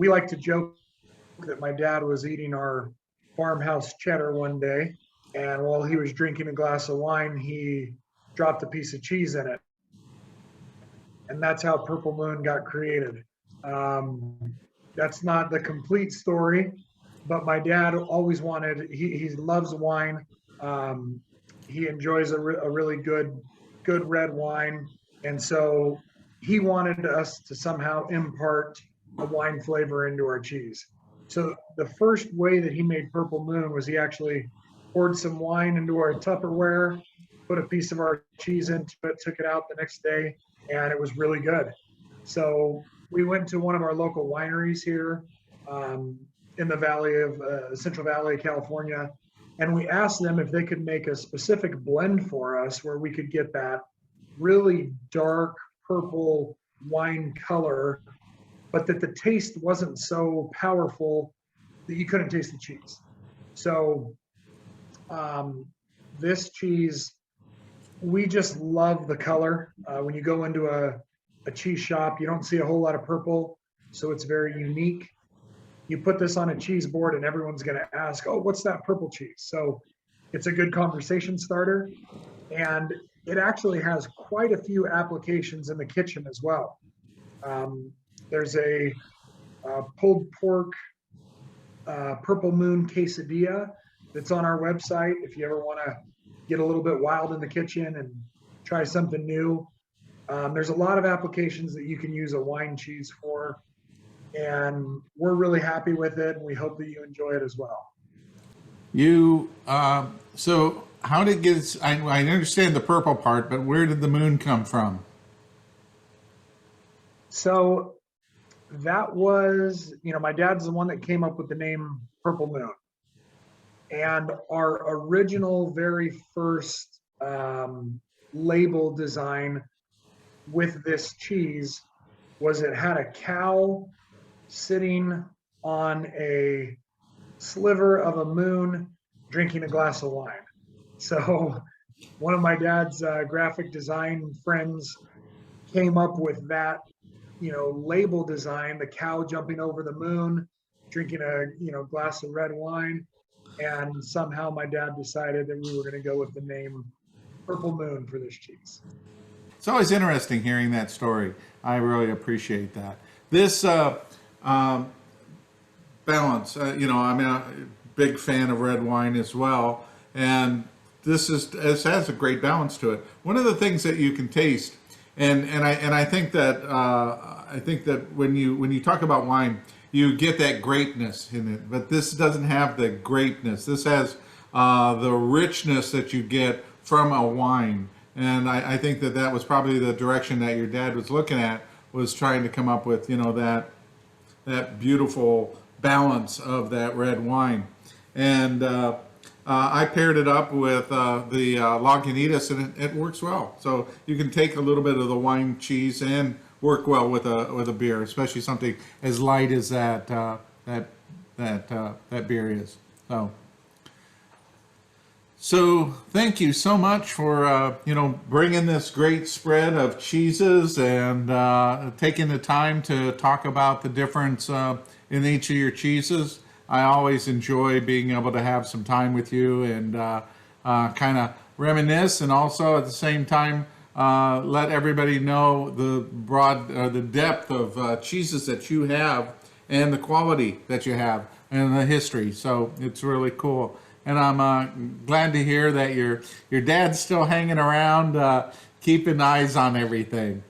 we like to joke that my dad was eating our farmhouse cheddar one day, and while he was drinking a glass of wine, he dropped a piece of cheese in it, and that's how Purple Moon got created. Um, that's not the complete story, but my dad always wanted. He loves wine. Um, he enjoys a really good red wine, and so he wanted us to somehow impart a wine flavor into our cheese. So the first way that he made Purple Moon was he actually poured some wine into our Tupperware, put a piece of our cheese into it, took it out the next day, and it was really good. So we went to one of our local wineries here in the valley of Central Valley of California, and we asked them if they could make a specific blend for us where we could get that really dark purple wine color, but that the taste wasn't so powerful that you couldn't taste the cheese. So this cheese, we just love the color. When you go into a cheese shop, you don't see a whole lot of purple, so it's very unique. You put this on a cheese board and everyone's going to ask, oh, what's that purple cheese? So it's a good conversation starter, and it actually has quite a few applications in the kitchen as well. There's a pulled pork Purple Moon quesadilla that's on our website if you ever want to get a little bit wild in the kitchen and try something new. There's a lot of applications that you can use a wine cheese for, and we're really happy with it, and we hope that you enjoy it as well. So how did it get its, I understand the purple part, but where did the moon come from? So that was, my dad's the one that came up with the name Purple Moon. And our original very first label design with this cheese was it had a cow sitting on a sliver of a moon drinking a glass of wine. So one of my dad's graphic design friends came up with that, label design, the cow jumping over the moon, drinking a, glass of red wine. And somehow my dad decided that we were going to go with the name Purple Moon for this cheese. It's always interesting hearing that story. I really appreciate that. This balance, I'm a big fan of red wine as well, and this has a great balance to it. One of the things that you can taste, and I think that when you talk about wine, you get that grapeness in it, but this doesn't have the grapeness. This has the richness that you get from a wine, and I think that was probably the direction that your dad was looking at, was trying to come up with that beautiful balance of that red wine. And I paired it up with the Lagunitas, and it works well. So you can take a little bit of the wine cheese and work well with a beer, especially something as light as that beer is. So thank you so much for bringing this great spread of cheeses and taking the time to talk about the difference in each of your cheeses. I always enjoy being able to have some time with you and kind of reminisce, and also at the same time let everybody know the depth of cheeses that you have and the quality that you have and the history. So it's really cool. And I'm glad to hear that your dad's still hanging around, keeping eyes on everything.